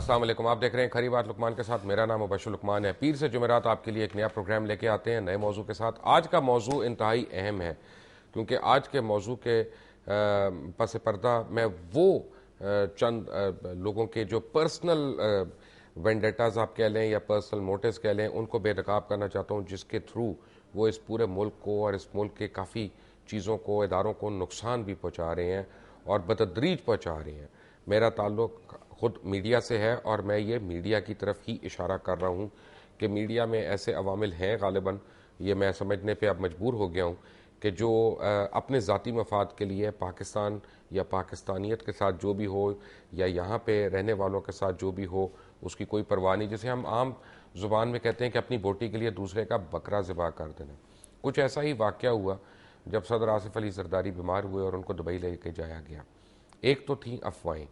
السلام علیکم. آپ دیکھ رہے ہیں کھری بات لقمان کے ساتھ. میرا نام مبشر لقمان ہے. پیر سے جمعرات آپ کے لیے ایک نیا پروگرام لے کے آتے ہیں نئے موضوع کے ساتھ. آج کا موضوع انتہائی اہم ہے کیونکہ آج کے موضوع کے پس پردہ میں وہ چند لوگوں کے جو پرسنل وینڈیٹاز آپ کہہ لیں یا پرسنل موٹیوز کہہ لیں ان کو بے نقاب کرنا چاہتا ہوں، جس کے تھرو وہ اس پورے ملک کو اور اس ملک کے کافی چیزوں کو، اداروں کو نقصان بھی پہنچا رہے ہیں اور بتدریج پہنچا رہے ہیں. میرا تعلق خود میڈیا سے ہے اور میں یہ میڈیا کی طرف ہی اشارہ کر رہا ہوں کہ میڈیا میں ایسے عوامل ہیں غالباً، یہ میں سمجھنے پہ اب مجبور ہو گیا ہوں کہ جو اپنے ذاتی مفاد کے لیے پاکستان یا پاکستانیت کے ساتھ جو بھی ہو یا یہاں پہ رہنے والوں کے ساتھ جو بھی ہو اس کی کوئی پرواہ نہیں. جسے ہم عام زبان میں کہتے ہیں کہ اپنی بوٹی کے لیے دوسرے کا بکرا ذبح کر دینا. کچھ ایسا ہی واقعہ ہوا جب صدر آصف علی زرداری بیمار ہوئے اور ان کو دبئی لے کے جایا گیا. ایک تو تھیں افواہیں،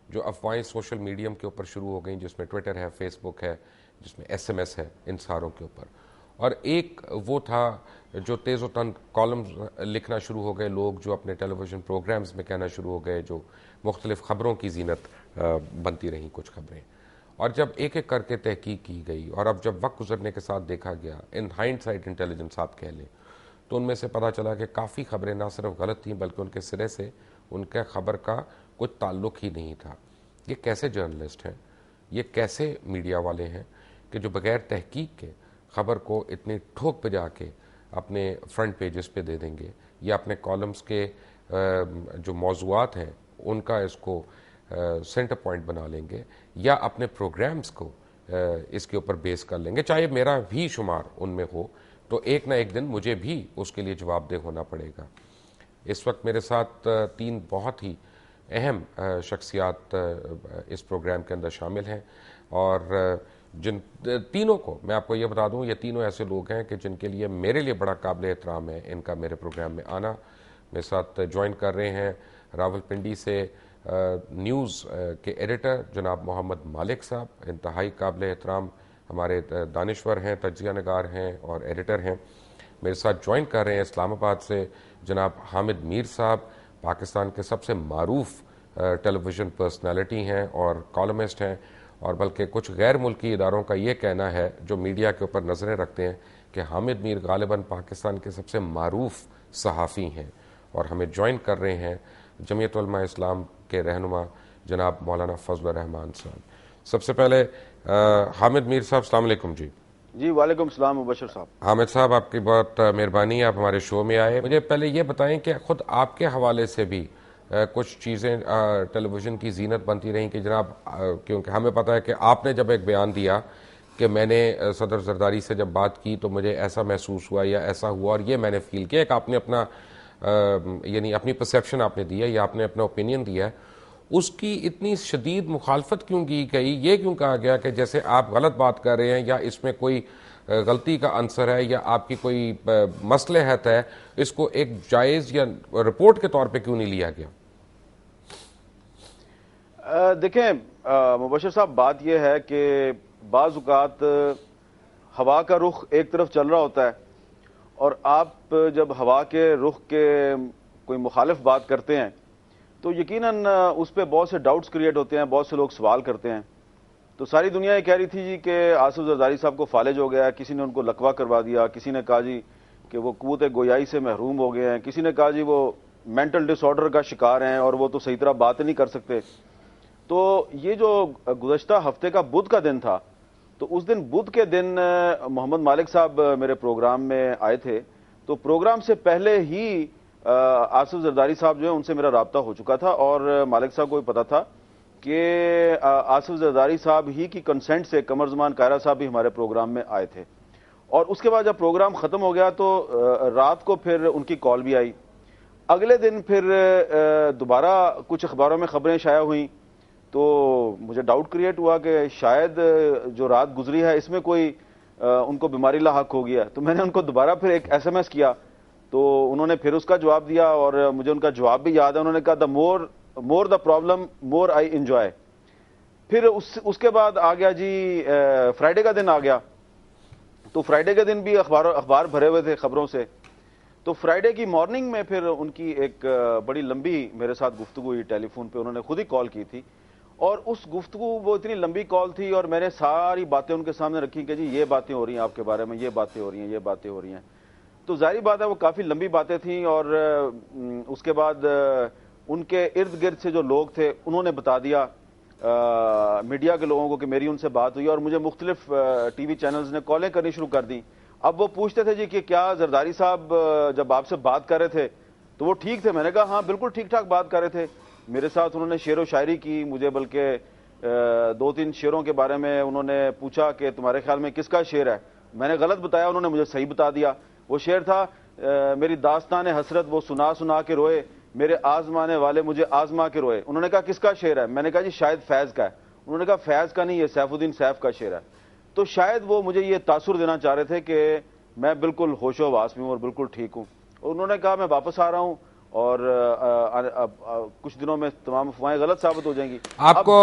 جو افواہیں سوشل میڈیم کے اوپر شروع ہو گئیں، جس میں ٹویٹر ہے، فیس بک ہے، جس میں ایس ایم ایس ہے، ان ساروں کے اوپر. اور ایک وہ تھا جو تیز و تند کالمز لکھنا شروع ہو گئے لوگ، جو اپنے ٹیلی ویژن پروگرامز میں کہنا شروع ہو گئے، جو مختلف خبروں کی زینت بنتی رہیں کچھ خبریں. اور جب ایک ایک کر کے تحقیق کی گئی اور اب جب وقت گزرنے کے ساتھ دیکھا گیا، ان ہائنڈ سائٹ انٹیلیجنس آپ کہہ لیں، تو ان میں سے پتہ چلا کہ کافی خبریں نہ صرف غلط تھیں بلکہ ان کے سرے سے ان کے خبر کا کوئی تعلق ہی نہیں تھا. یہ کیسے جرنلسٹ ہیں، یہ کیسے میڈیا والے ہیں کہ جو بغیر تحقیق کے خبر کو اتنی ٹھوک بجا کے اپنے فرنٹ پیجز پہ دے دیں گے یا اپنے کالمز کے جو موضوعات ہیں ان کا اس کو سینٹر پوائنٹ بنا لیں گے یا اپنے پروگرامز کو اس کے اوپر بیس کر لیں گے. چاہے میرا بھی شمار ان میں ہو تو ایک نہ ایک دن مجھے بھی اس کے لیے جواب دہ ہونا پڑے گا. اس وقت میرے ساتھ تین بہت ہی اہم شخصیات اس پروگرام کے اندر شامل ہیں اور جن تینوں کو میں آپ کو یہ بتا دوں، یہ تینوں ایسے لوگ ہیں کہ جن کے لیے میرے لیے بڑا قابل احترام ہے ان کا میرے پروگرام میں آنا. میرے ساتھ جوائن کر رہے ہیں راولپنڈی سے نیوز کے ایڈیٹر جناب محمد مالک صاحب، انتہائی قابل احترام ہمارے دانشور ہیں، تجزیہ نگار ہیں اور ایڈیٹر ہیں. میرے ساتھ جوائن کر رہے ہیں اسلام آباد سے جناب حامد میر صاحب، پاکستان کے سب سے معروف ٹیلی ویژن پرسنالٹی ہیں اور کالمسٹ ہیں، اور بلکہ کچھ غیر ملکی اداروں کا یہ کہنا ہے جو میڈیا کے اوپر نظریں رکھتے ہیں کہ حامد میر غالباً پاکستان کے سب سے معروف صحافی ہیں. اور ہمیں جوائن کر رہے ہیں جمعیت علماء اسلام کے رہنما جناب مولانا فضل الرحمان صاحب. سب سے پہلے حامد میر صاحب السلام علیکم. جی وعلیکم السلام مبشر صاحب. حامد صاحب آپ کی بہت مہربانی ہے، آپ ہمارے شو میں آئے. مجھے پہلے یہ بتائیں کہ خود آپ کے حوالے سے بھی کچھ چیزیں ٹیلی ویژن کی زینت بنتی رہیں کہ جناب، کیونکہ ہمیں پتہ ہے کہ آپ نے جب ایک بیان دیا کہ میں نے صدر زرداری سے جب بات کی تو مجھے ایسا محسوس ہوا یا ایسا ہوا اور یہ میں نے فیل کیا، ایک آپ نے اپنا یعنی اپنی پرسیپشن آپ نے دیا یا آپ نے اپنا اوپینین دیا ہے، اس کی اتنی شدید مخالفت کیوں کی گئی؟ یہ کیوں کہا گیا کہ جیسے آپ غلط بات کر رہے ہیں یا اس میں کوئی غلطی کا عنصر ہے یا آپ کی کوئی مصلحت ہے، اس کو ایک جائز یا رپورٹ کے طور پہ کیوں نہیں لیا گیا؟ دیکھیں مبشر صاحب، بات یہ ہے کہ بعض اوقات ہوا کا رخ ایک طرف چل رہا ہوتا ہے اور آپ جب ہوا کے رخ کے کوئی مخالف بات کرتے ہیں تو یقیناً اس پہ بہت سے ڈاؤٹس کریٹ ہوتے ہیں، بہت سے لوگ سوال کرتے ہیں. تو ساری دنیا یہ کہہ رہی تھی جی کہ آصف زرداری صاحب کو فالج ہو گیا ہے، کسی نے ان کو لقوہ کروا دیا، کسی نے کہا جی کہ وہ قوت گویائی سے محروم ہو گئے ہیں، کسی نے کہا جی وہ مینٹل ڈس آرڈر کا شکار ہیں اور وہ تو صحیح طرح بات نہیں کر سکتے. تو یہ جو گزشتہ ہفتے کا بدھ کا دن تھا، تو اس دن بدھ کے دن محمد مالک صاحب میرے پروگرام میں آئے تھے. تو پروگرام سے پہلے ہی آصف زرداری صاحب جو ہے ان سے میرا رابطہ ہو چکا تھا اور مالک صاحب کو بھی پتا تھا کہ آصف زرداری صاحب ہی کی کنسنٹ سے قمر زمان کائرہ صاحب بھی ہمارے پروگرام میں آئے تھے. اور اس کے بعد جب پروگرام ختم ہو گیا تو رات کو پھر ان کی کال بھی آئی. اگلے دن پھر دوبارہ کچھ اخباروں میں خبریں شائع ہوئیں تو مجھے ڈاؤٹ کریٹ ہوا کہ شاید جو رات گزری ہے اس میں کوئی ان کو بیماری لاحق ہو گیا. تو میں نے ان کو دوبارہ پھر ایک ایس ایم ایس کیا تو انہوں نے پھر اس کا جواب دیا اور مجھے ان کا جواب بھی یاد ہے. انہوں نے کہا مور the problem more I enjoy. پھر اس کے بعد آ گیا جی فرائیڈے کا دن آ گیا. تو فرائیڈے کے دن بھی اخبار بھرے ہوئے تھے خبروں سے. تو فرائیڈے کی مارننگ میں پھر ان کی ایک بڑی لمبی میرے ساتھ گفتگو ہوئی ٹیلی فون پہ. انہوں نے خود ہی کال کی تھی اور اس گفتگو وہ اتنی لمبی کال تھی اور میں نے ساری باتیں ان کے سامنے رکھی کہ جی یہ باتیں ہو رہی ہیں آپ کے بارے میں، یہ باتیں ہو رہی ہیں، یہ باتیں ہو رہی ہیں. تو ظاہری بات ہے وہ کافی لمبی باتیں تھیں. اور اس کے بعد ان کے ارد گرد سے جو لوگ تھے انہوں نے بتا دیا میڈیا کے لوگوں کو کہ میری ان سے بات ہوئی، اور مجھے مختلف ٹی وی چینلز نے کالیں کرنی شروع کر دیں. اب وہ پوچھتے تھے جی کہ کیا زرداری صاحب جب آپ سے بات کر رہے تھے تو وہ ٹھیک تھے؟ میں نے کہا ہاں بالکل ٹھیک ٹھاک بات کر رہے تھے. میرے ساتھ انہوں نے شعر و شاعری کی، مجھے بلکہ 2-3 شعروں کے بارے میں انہوں نے پوچھا کہ تمہارے خیال میں کس کا شعر ہے. میں نے غلط بتایا، انہوں نے مجھے صحیح بتا دیا. وہ شعر تھا میری داستان حسرت وہ سنا سنا کے روئے، میرے آزمانے والے مجھے آزما کے روئے. انہوں نے کہا کس کا شعر ہے؟ میں نے کہا جی شاید فیض کا ہے. انہوں نے کہا فیض کا نہیں، یہ سیف الدین سیف کا شعر ہے. تو شاید وہ مجھے یہ تاثر دینا چاہ رہے تھے کہ میں بالکل ہوش و حواس میں ہوں اور بالکل ٹھیک ہوں. انہوں نے کہا میں واپس آ رہا ہوں اور کچھ دنوں میں تمام افواہیں غلط ثابت ہو جائیں گی. آپ کو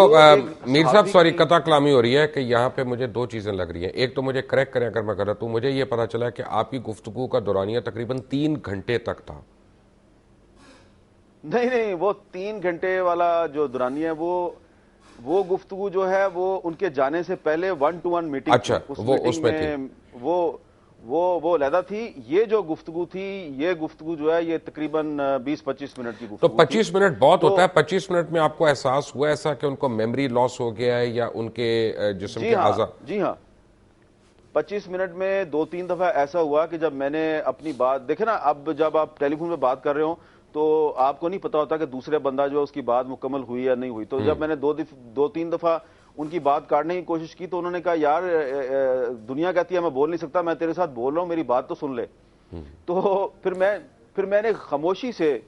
میر صاحب سوری قطع کلامی ہو رہی ہے کہ یہاں پہ مجھے 2 چیزیں لگ رہی ہیں. ایک تو مجھے کریکٹ کریں اگر میں غلط ہوں، مجھے یہ پتا چلا کہ آپ کی گفتگو کا دورانیہ تقریباً 3 گھنٹے تک تھا. نہیں، وہ 3 گھنٹے والا جو دورانیہ ہے وہ گفتگو جو ہے وہ ان کے جانے سے پہلے 1-to-1 میٹنگ تھی. اچھا اس وہ میٹنگ اس میں تھی. میں وہ علیحدہ تھی. یہ جو گفتگو تھی، یہ گفتگو جو ہے یہ تقریباً 20-25 منٹ کی تو گفتگو تھی. 25 منٹ بہت ہوتا ہے. 25 منٹ میں آپ کو احساس ہوا ایسا کہ ان کو میموری لاس ہو گیا ہے یا ان کے جسم کے اعضاء؟ جی ہاں 25 منٹ میں 2-3 دفعہ ایسا ہوا کہ جب میں نے اپنی بات دیکھے نا، اب جب آپ ٹیلی فون پہ بات کر رہے ہو تو آپ کو نہیں پتا ہوتا کہ دوسرے بندہ جو ہے اس کی بات مکمل ہوئی یا نہیں ہوئی. تو جب میں نے 2-3 دفعہ ان کی بات کاٹنے کی کوشش کی تو انہوں نے کہا یار دنیا کہتی ہے میں بول نہیں سکتا، میں تیرے ساتھ بول رہا ہوں، میری بات تو سن لے. تو پھر میں نے خاموشی سے،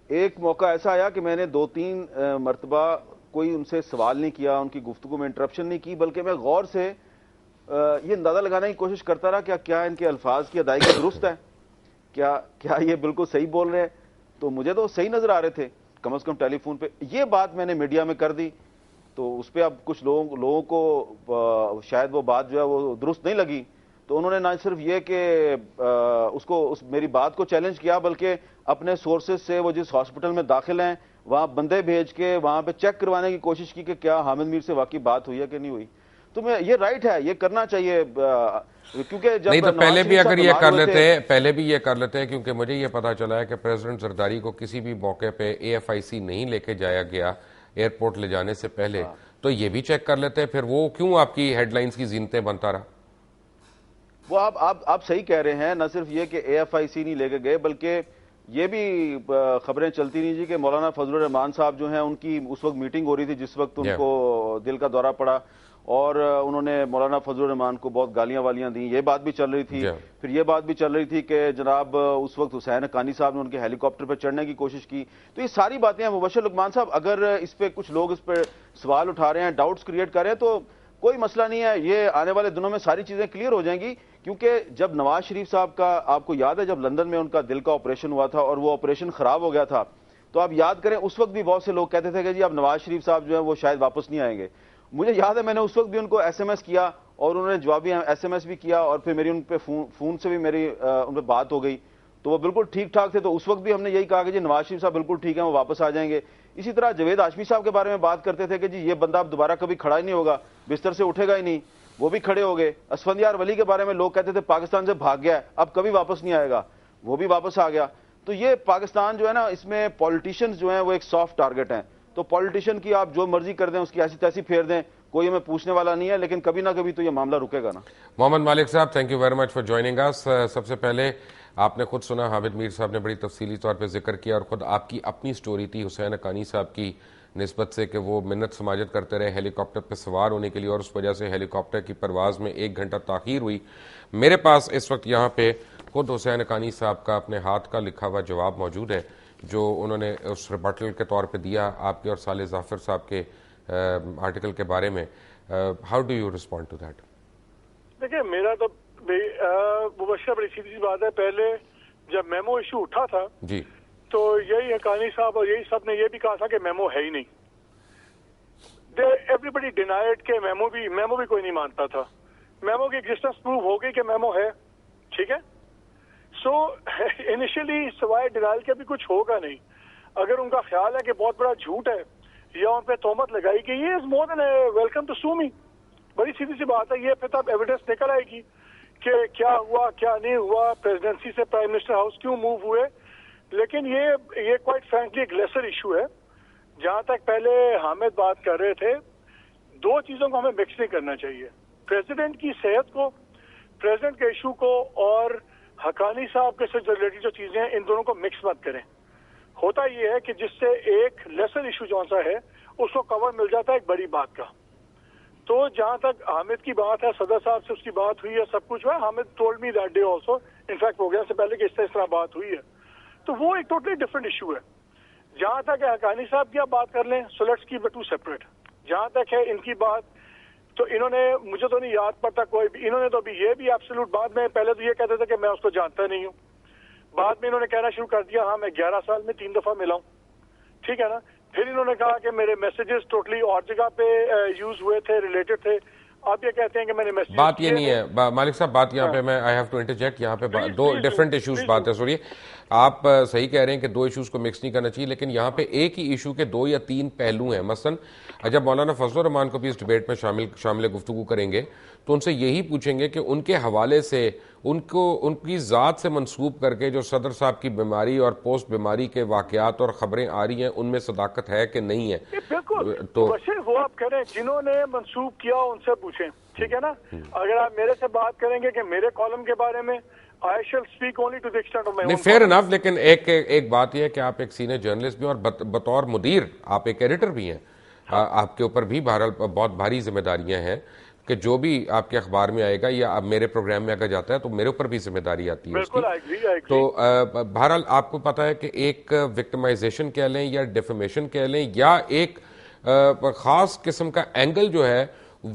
ایک موقع ایسا آیا کہ میں نے 2-3 مرتبہ کوئی ان سے سوال نہیں کیا، ان کی گفتگو میں انٹرپشن نہیں کی، بلکہ میں غور سے یہ اندازہ لگانے کی کوشش کرتا رہا کیا ان کے الفاظ کی ادائیگی درست ہے، کیا یہ بالکل صحیح بول رہے ہیں. تو مجھے تو صحیح نظر آ رہے تھے کم از کم ٹیلی فون پہ. یہ بات میں نے میڈیا میں کر دی تو اس پہ اب کچھ لوگوں کو شاید وہ بات جو ہے وہ درست نہیں لگی. تو انہوں نے نہ صرف یہ کہ میری بات کو چیلنج کیا، بلکہ اپنے سورسز سے وہ جس ہاسپٹل میں داخل ہیں وہاں بندے بھیج کے وہاں پہ چیک کروانے کی کوشش کی کہ کیا حامد میر سے واقعی بات ہوئی ہے کہ نہیں ہوئی. تو یہ رائٹ ہے، یہ کرنا چاہیے کیونکہ جب نہیں تو پہلے بھی اگر یہ کر لیتے ہیں کیونکہ مجھے یہ پتا چلا ہے کہ پریزیڈنٹ زرداری کو کسی بھی موقع پہ AFIC نہیں لے کے جایا گیا ایئرپورٹ لے جانے سے پہلے، تو یہ بھی چیک کر لیتے، پھر وہ کیوں آپ کی ہیڈ لائنز کی زینتیں بنتا رہا؟ وہ آپ صحیح کہہ رہے ہیں. نہ صرف یہ کہ AFIC نہیں لے کے گئے، بلکہ یہ بھی خبریں چلتی نہیں جی کہ مولانا فضل الرحمان صاحب جو ہیں ان کی اس وقت میٹنگ ہو رہی تھی جس وقت ان کو دل کا دورہ پڑا، اور انہوں نے مولانا فضل الرحمان کو بہت گالیاں والیاں دیں. یہ بات بھی چل رہی تھی. پھر یہ بات بھی چل رہی تھی کہ جناب اس وقت حسین حقانی صاحب نے ان کے ہیلی کاپٹر پہ چڑھنے کی کوشش کی. تو یہ ساری باتیں ہیں. مبشر لقمان صاحب اگر اس پہ کچھ لوگ اس پہ سوال اٹھا رہے ہیں، ڈاؤٹس کریٹ کر رہے ہیں، تو کوئی مسئلہ نہیں ہے. یہ آنے والے دنوں میں ساری چیزیں کلیئر ہو جائیں گی. کیونکہ جب نواز شریف صاحب کا، آپ کو یاد ہے جب لندن میں ان کا دل کا آپریشن ہوا تھا اور وہ آپریشن خراب ہو گیا تھا، تو آپ یاد کریں اس وقت بھی بہت سے لوگ کہتے تھے کہ جی اب نواز شریف صاحب جو ہے وہ شاید واپس نہیں آئیں گے. مجھے یاد ہے میں نے اس وقت بھی ان کو SMS کیا اور انہوں نے جوابی SMS بھی کیا، اور پھر میری ان پہ فون سے بھی میری ان پہ بات ہو گئی تو وہ بالکل ٹھیک ٹھاک تھے. تو اس وقت بھی ہم نے یہی کہا کہ جی نواز شریف صاحب بالکل ٹھیک ہیں، وہ واپس آ جائیں گے. اسی طرح جاوید ہاشمی صاحب کے بارے میں بات کرتے تھے کہ جی یہ بندہ اب دوبارہ کبھی کھڑا ہی نہیں ہوگا، بستر سے اٹھے گا ہی نہیں. وہ بھی کھڑے ہو گئے. اسفندیار ولی کے بارے میں لوگ کہتے تھے پاکستان سے بھاگ گیا ہے، اب کبھی واپس نہیں آئے گا، وہ بھی واپس آ گیا. تو یہ پاکستان جو ہے نا، اس میں پولیٹیشینز جو ہیں وہ ایک سافٹ ٹارگٹ ہیں. تو پولیٹیشین کی آپ جو مرضی کر دیں، اس کی ایسی تیسی پھیر دیں، کوئی ہمیں پوچھنے والا نہیں ہے، لیکن کبھی نہ کبھی تو یہ معاملہ رکے گا نا. Muhammad Malik Sahab thank you very much for joining us. سب سے پہلے آپ نے خود سنا، حامد میر صاحب نے بڑی تفصیلی طور پہ ذکر کیا، اور خود آپ کی اپنی سٹوری تھی حسین حقانی صاحب کی نسبت سے کہ وہ منت سماجت کرتے رہے ہیلی کاپٹر پہ سوار ہونے کے لیے، اور اس وجہ سے ہیلی کاپٹر کی پرواز میں 1 گھنٹہ تاخیر ہوئی. میرے پاس اس وقت یہاں پہ خود حسین حقانی صاحب کا اپنے ہاتھ کا لکھا ہوا جواب موجود ہے جو انہوں نے اس ریبٹل کے طور پہ دیا آپ کے اور صالح ظافر صاحب کے آرٹیکل کے بارے میں. How do you respond to that? دیکھیں میرا تو مبشر بڑی سیدھی سی بات ہے. پہلے جب میمو ایشو اٹھا تھا جی تو یہی حقانی صاحب اور یہی سب نے یہ بھی کہا تھا کہ میمو ہے ہی نہیں. ایوری بڈی ڈینائڈ کہ میمو بھی کوئی نہیں مانتا تھا. میمو کی ایگزسٹنس پروو ہو گئی کہ میمو ہے. ٹھیک ہے. سو انیشلی سوائے ڈینائل کے بھی کچھ ہوگا نہیں. اگر ان کا خیال ہے کہ بہت بڑا جھوٹ ہے یا ان پہ تہمت لگائی گئی ہے، از مور دین ویلکم ٹو سو می. بڑی سیدھی سی بات ہے. یہ پھر تب ایویڈنس نکل آئے گی کہ کیا ہوا کیا نہیں ہوا، پریزیڈنسی سے پرائم منسٹر ہاؤس کیوں موو ہوئے. لیکن یہ کوائٹ فرینکلی ایک لیسر ایشو ہے. جہاں تک پہلے حامد بات کر رہے تھے، دو چیزوں کو ہمیں مکس نہیں کرنا چاہیے، پریزیڈنٹ کی صحت کو، پریزیڈنٹ کے ایشو کو، اور حقانی صاحب کے سے ریلیٹڈ جو چیزیں ہیں ان دونوں کو مکس مت کریں. ہوتا یہ ہے کہ جس سے ایک لیسر ایشو جو سا ہے اس کو کور مل جاتا ہے ایک بڑی بات کا. تو جہاں تک حامد کی بات ہے، صدر صاحب سے اس کی بات ہوئی ہے، سب کچھ ہوا. Hamid told me that day also, in fact programme سے پہلے کہ اس طرح بات ہوئی ہے. تو وہ ایک ٹوٹلی ڈفرینٹ ایشو ہے. جہاں تک ہے حقانی صاحب کی آپ بات کر لیں، so let's keep it to separate. جہاں تک ہے ان کی بات، تو انہوں نے، مجھے تو نہیں یاد پڑتا کوئی بھی، انہوں نے تو ابھی یہ بھی ایبسولوٹ بعد میں، پہلے تو یہ کہتے تھے کہ میں اس کو جانتا نہیں ہوں، بعد میں انہوں نے کہنا شروع کر دیا ہاں میں 11 سال میں 3 دفعہ ملا ہوں. ٹھیک ہے نا. پھر انہوں نے کہا کہ میرے میسیجز ٹوٹلی اور جگہ پہ یوز ہوئے تھے، ریلیٹڈ تھے. آپ یہ کہتے ہیں کہ میں نے میسیج، بات یہ نہیں ہے مالک صاحب، بات یہاں پہ میں آئی ہیو ٹو انٹرجیکٹ، یہاں پہ دو ڈیفرنٹ ایشوز بات ہے. سوریے، آپ صحیح کہہ رہے ہیں کہ دو ایشوز کو مکس نہیں کرنا چاہیے، لیکن یہاں پہ ایک ہی ایشو کے 2 یا 3 پہلو ہیں. مثلا جب مولانا فضل الرحمان کو بھی اس ڈیبیٹ میں شامل گفتگو کریں گے تو ان سے یہی پوچھیں گے کہ ان کے حوالے سے ان کی ذات سے منسوب کر کے جو صدر صاحب کی بیماری اور پوسٹ بیماری کے واقعات اور خبریں آ رہی ہیں ان میں صداقت ہے کہ نہیں ہے. بالکل. تو وہ آپ کریں، جنہوں نے منسوب کیا ان سے پوچھیں. ٹھیک ہے نا. اگر آپ میرے سے بات کریں گے کہ میرے کالم کے بارے میں، I shall speak only to the extent of my own. نہیں، فیئر انف. لیکن ایک بات یہ ہے کہ آپ ایک سینئر جرنلسٹ بھی ہیں اور بطور مدیر آپ ایک ایڈیٹر بھی ہیں. آپ کے اوپر بھی بہرحال بہت بھاری ذمہ داریاں ہیں کہ جو بھی آپ کے اخبار میں آئے گا یا میرے پروگرام میں اگر جاتا ہے تو میرے اوپر بھی ذمہ داری آتی ہے. بالکل. تو بہرحال آپ کو پتا ہے کہ ایک وکٹمائزیشن کہہ لیں یا ڈیفیمیشن کہہ لیں یا ایک خاص قسم کا اینگل جو ہے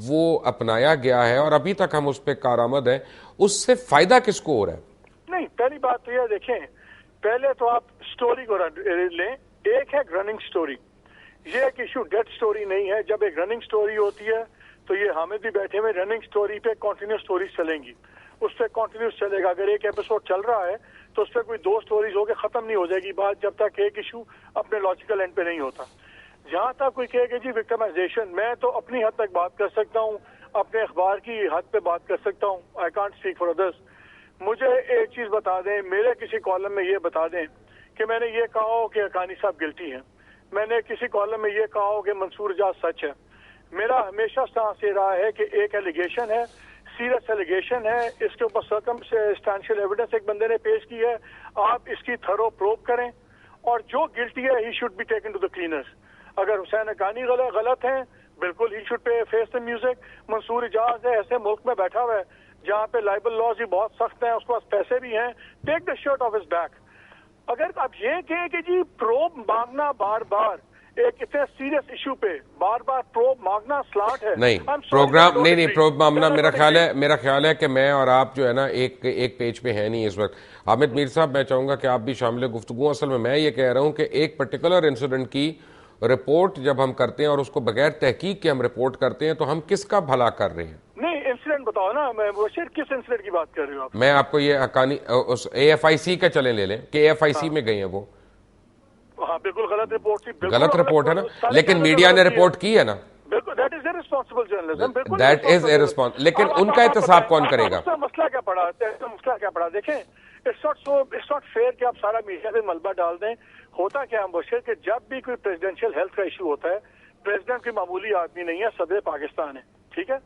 وہ اپنایا گیا ہے اور ابھی تک ہم اس پہ کارآمد ہیں. اس سے فائدہ کس کو ہو رہا ہے؟ نہیں، پہلی بات تو یہ دیکھیں، پہلے تو آپ سٹوری کو لیں. ایک ہے رننگ سٹوری. یہ ایک ایشو ڈیڈ سٹوری نہیں ہے. جب ایک رننگ سٹوری ہوتی ہے تو یہ حامد بھی بیٹھے ہوئے، رننگ سٹوری پہ کنٹینیوس سٹوریز چلیں گی، اس پہ کنٹینیوس چلے گا. اگر ایک ایپیسوڈ چل رہا ہے تو اس پہ کوئی 2 سٹوریز ہو کے ختم نہیں ہو جائے گی بات، جب تک ایک ایشو اپنے لاجیکل اینڈ پہ نہیں ہوتا. جہاں تک کوئی کہے کہ جی وکٹمائزیشن، میں تو اپنی حد تک بات کر سکتا ہوں، اپنے اخبار کی حد پہ بات کر سکتا ہوں. I can't speak for others. مجھے ایک چیز بتا دیں، میرے کسی کالم میں یہ بتا دیں کہ میں نے یہ کہا ہو کہ حقانی صاحب گلٹی ہیں، میں نے کسی کالم میں یہ کہا ہو کہ منصور اجاز سچ ہے. میرا ہمیشہ سٹانس یہ رہا ہے کہ ایک ایلیگیشن ہے، سیریس ایلیگیشن ہے، اس کے اوپر سرکمسٹینشیل ایویڈنس ایک بندے نے پیش کی ہے، آپ اس کی تھرو پروب کریں، اور جو گلٹی ہے he should be taken to the cleaners. اگر حسین حقانی غلط ہیں، بالکل he should pay face the music. Mansoor Ijaz ہے ایسے ملک میں بیٹھا ہوا ہے جہاں پہ لائبل لاز ہی بہت سخت ہیں، اس کے پاس پیسے بھی ہیں، ٹیک the shirt of his back. اگر آپ یہ کہیں کہ جی پروب مانگنا بار بار ایک اتنے سیریس ایشو پہ بار بار پروب مانگنا سلاٹ ہے. نہیں، پروگرام نہیں پروب مانگنا میرا خیال ہے کہ میں اور آپ جو ہے نا ایک پیج پہ ہے نہیں اس وقت. حامد میر صاحب، میں چاہوں گا کہ آپ بھی شامل گفتگو. اصل میں یہ کہہ رہا ہوں کہ ایک پرٹیکولر انسیڈنٹ کی رپورٹ جب ہم کرتے ہیں اور اس کو بغیر تحقیق کے ہم رپورٹ کرتے ہیں تو ہم کس کا بھلا کر رہے ہیں؟ نہیں، انسیڈنٹ بتاؤ نا. میں کس انسیڈنٹ کی بات کر رہی ہوں آپ؟ میں آپ کو یہ حقانی AFIC کا چلیں لے لیں کہ AFIC میں گئے ہیں وہ. ہاں بالکل غلط رپورٹ تھی. غلط رپورٹ ہے نا، لیکن میڈیا نے رپورٹ کی ہے نا. بالکل، دیٹ از ارسپانسبل جرنلزم. بالکل دیٹ از ارسپانسبل. لیکن ان کا احتساب کون کرے گا؟ مسئلہ کیا پڑا دیکھیں، اٹس ناٹ فیئر کہ آپ سارا میڈیا پہ ملبہ ڈال دیں. ہوتا کیا مبشر کہ جب بھی کوئی پریزیڈینشیل ہیلتھ کا ایشو ہوتا ہے، پریزیڈنٹ کوئی معمولی آدمی نہیں ہے، صدر پاکستان ہے. ٹھیک ہے.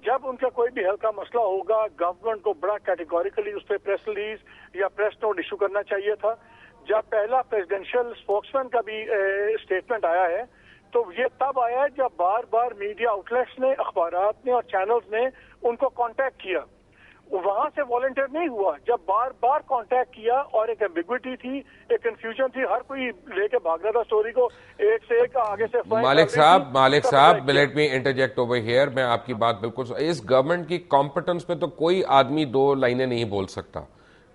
جب ان کا کوئی بھی ہیلتھ کا مسئلہ ہوگا، گورنمنٹ کو بڑا کیٹیگوریکلی اس پہ پریس ریلیز یا پریس نوٹ ایشو کرنا چاہیے تھا. جب پہلا پریزیڈینشیل اسپوکس مین کا بھی اسٹیٹمنٹ آیا ہے تو یہ تب آیا ہے جب بار بار میڈیا آؤٹلیٹس نے، اخبارات نے اور چینلز نے ان کو کانٹیکٹ کیا. وہاں سے والنٹیئر نہیں ہوا. جب بار بار کانٹیکٹ کیا اور ایک ایمبیگوٹی تھی، ایک کنفیوژن تھی، ہر کوئی لے کے بھاگ رہا تھا اسٹوری کو، ایک سے ایک آگے سے. مالک صاحب let me interject over here. میں آپ کی بات بالکل، اس گورنمنٹ کی کمپٹنس پہ تو کوئی آدمی 2 لائنیں نہیں بول سکتا.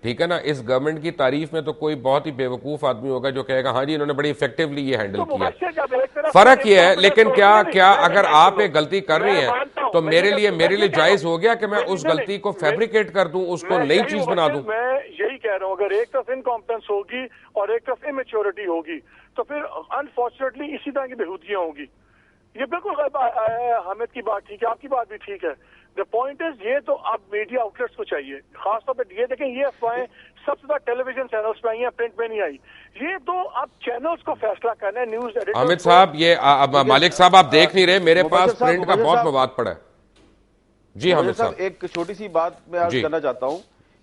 ٹھیک ہے نا. اس گورنمنٹ کی تعریف میں تو کوئی بہت ہی بے وقوف آدمی ہوگا جو کہے گا ہاں جی انہوں نے بڑی افیکٹولی یہ ہینڈل کیا. فرق یہ ہے لیکن کیا اگر آپ ایک غلطی کر رہی ہیں تو میرے لیے جائز ہو گیا کہ میں اس غلطی کو فیبریکیٹ کر دوں، اس کو نئی چیز بنا دوں. میں یہی کہہ رہا ہوں اگر ایک طرف انکمپٹنس ہوگی اور ایک طرف امیچورٹی ہوگی تو پھر انفارچونیٹلی اسی طرح کی بےہودگیاں ہوں گی. یہ بالکل حامد کی بات ٹھیک ہے, آپ کی بات بھی ٹھیک ہے. دا پوائنٹ از یہ تو اب میڈیا آؤٹلیٹس کو چاہیے, خاص طور پہ یہ دیکھیں یہ افواہیں سب سے زیادہ ٹیلی ویژن چینلز پہ آئی ہیں, پرنٹ میں نہیں آئی. یہ تو اب چینلز کو فیصلہ کرنا ہے, نیوز ایڈیٹر. حامد صاحب یہ مالک صاحب آپ دیکھ نہیں رہے, میرے پاس پرنٹ کا بہت مواد پڑا ہے. جی حامد صاحب ایک چھوٹی سی بات میں عرض کرنا چاہتا ہوں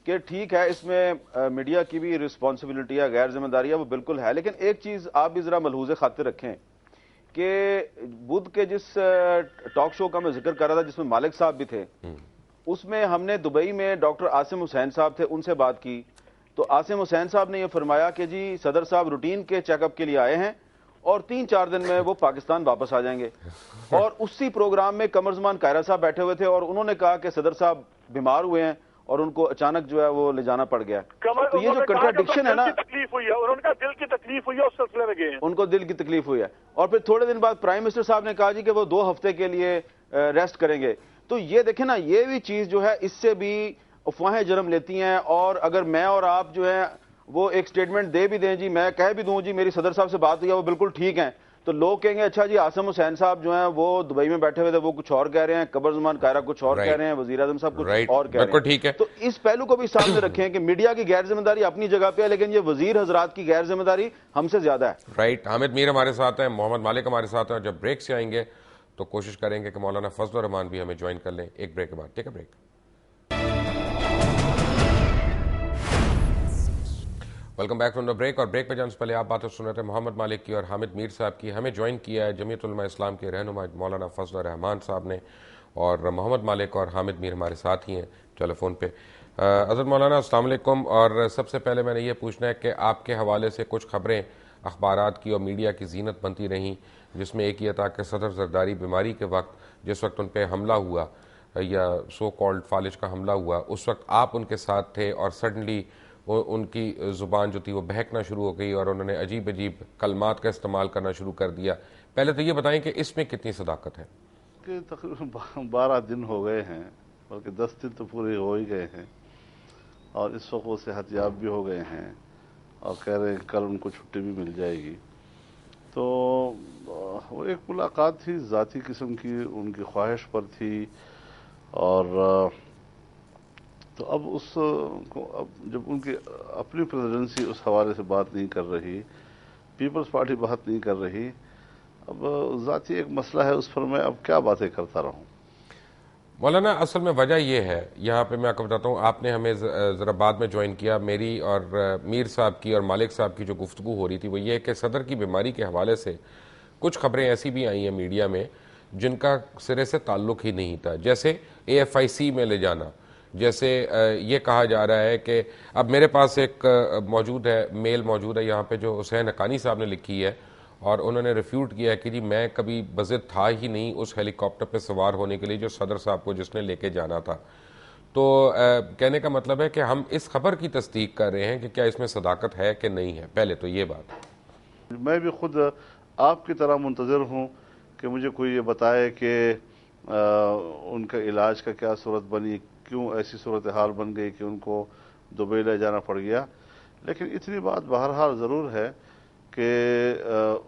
کہ ٹھیک ہے اس میں میڈیا کی بھی رسپانسبلٹی ہے, غیر ذمہ داری ہے, وہ بالکل ہے, لیکن ایک چیز آپ بھی ذرا ملحوظ خاطر رکھیں کہ بدھ کے جس ٹاک شو کا میں ذکر کر رہا تھا جس میں مالک صاحب بھی تھے, اس میں ہم نے دبئی میں ڈاکٹر عاصم حسین صاحب تھے, ان سے بات کی تو عاصم حسین صاحب نے یہ فرمایا کہ جی صدر صاحب روٹین کے چیک اپ کے لیے آئے ہیں اور 3-4 دن میں وہ پاکستان واپس آ جائیں گے. اور اسی پروگرام میں قمر زمان کائرہ صاحب بیٹھے ہوئے تھے اور انہوں نے کہا کہ صدر صاحب بیمار ہوئے ہیں اور ان کو اچانک جو ہے وہ لے جانا پڑ گیا. تو یہ جو کنٹراڈکشن ہے نا, تکلیف ہوئی ہے, انہوں نے کہا دل کی تکلیف ہوئی ہے, اس سلسلے میں گئے ہیں, ان کو دل کی تکلیف ہوئی ہے. اور پھر تھوڑے دن بعد پرائم منسٹر صاحب نے کہا جی کہ وہ 2 ہفتے کے لیے ریسٹ کریں گے. تو یہ دیکھیں نا, یہ بھی چیز جو ہے اس سے بھی افواہیں جنم لیتی ہیں. اور اگر میں اور آپ جو ہے وہ ایک سٹیٹمنٹ دے بھی دیں, جی میں کہہ بھی دوں جی میری صدر صاحب سے بات ہوئی ہے وہ بالکل ٹھیک ہیں, تو لوگ کہیں گے اچھا جی عاصم حسین صاحب جو ہیں وہ دبئی میں بیٹھے ہوئے تھے وہ کچھ اور کہہ رہے ہیں, قمر زمان کائرہ کچھ اور کہہ رہے ہیں, وزیر اعظم صاحب کچھ اور کہہ رہے ہیں. تو اس پہلو کو بھی سامنے رکھیں کہ میڈیا کی غیر ذمہ داری اپنی جگہ پہ ہے, لیکن یہ وزیر حضرات کی غیر ذمہ داری ہم سے زیادہ ہے. رائٹ. حامد میر ہمارے ساتھ ہیں, محمد مالک ہمارے ساتھ ہیں, اور جب بریک سے آئیں گے تو کوشش کریں گے کہ مولانا فضل الرحمان بھی ہمیں جوائن کر لیں ایک بریک کے بعد. ٹھیک ہے, break. Welcome back from the break. اور بریک پہ جانے سے پہلے آپ باتیں سن رہے تھے محمد مالک کی اور حامد میر صاحب کی. ہمیں جوائن کیا ہے جمعیت علماء اسلام کے رہنما مولانا فضل الرحمان صاحب نے, اور محمد مالک اور حامد میر ہمارے ساتھ ہی ہیں ٹیلی فون پہ. حضرت مولانا السلام علیکم. اور سب سے پہلے میں نے یہ پوچھنا ہے کہ آپ کے حوالے سے کچھ خبریں اخبارات کی اور میڈیا کی زینت بنتی رہیں, جس میں ایک یہ تھا کہ صدر زرداری بیماری کے وقت جس وقت ان پہ حملہ ہوا یا سو کالڈ فالج کا حملہ ہوا, اس وقت آپ ان کے ساتھ تھے اور سڈنلی ان کی زبان جو تھی وہ بہکنا شروع ہو گئی اور انہوں نے عجیب عجیب کلمات کا استعمال کرنا شروع کر دیا. پہلے تو یہ بتائیں کہ اس میں کتنی صداقت ہے؟ کہ تقریباً 12 دن ہو گئے ہیں, بلکہ 10 دن تو پورے ہو ہی گئے ہیں, اور اس وقت وہ صحت یاب بھی ہو گئے ہیں اور کہہ رہے ہیں کل ان کو چھٹی بھی مل جائے گی. تو وہ ایک ملاقات تھی ذاتی قسم کی, ان کی خواہش پر تھی, اور تو اب اس کو اب جب ان کی اپنی پریزیڈنسی اس حوالے سے بات نہیں کر رہی, پیپلز پارٹی بات نہیں کر رہی, اب ذاتی ایک مسئلہ ہے, اس پر میں اب کیا باتیں کرتا رہوں. مولانا اصل میں وجہ یہ ہے, یہاں پہ میں آپ کو بتاتا ہوں, آپ نے ہمیں ذرا بعد میں جوائن کیا, میری اور میر صاحب کی اور مالک صاحب کی جو گفتگو ہو رہی تھی وہ یہ کہ صدر کی بیماری کے حوالے سے کچھ خبریں ایسی بھی آئی ہیں میڈیا میں جن کا سرے سے تعلق ہی نہیں تھا, جیسے AFIC میں لے جانا, جیسے یہ کہا جا رہا ہے کہ اب میرے پاس ایک موجود ہے میل موجود ہے یہاں پہ جو حسین حقانی صاحب نے لکھی ہے, اور انہوں نے ریفیوٹ کیا ہے کہ جی میں کبھی بضد تھا ہی نہیں اس ہیلی کاپٹر پہ سوار ہونے کے لیے جو صدر صاحب کو جس نے لے کے جانا تھا. تو کہنے کا مطلب ہے کہ ہم اس خبر کی تصدیق کر رہے ہیں کہ کیا اس میں صداقت ہے کہ نہیں ہے. پہلے تو یہ بات. میں بھی خود آپ کی طرح منتظر ہوں کہ مجھے کوئی یہ بتائے کہ ان کا علاج کا کیا صورت بنی, کیوں ایسی صورتحال بن گئی کہ ان کو دبئی لے جانا پڑ گیا. لیکن اتنی بات بہرحال ضرور ہے کہ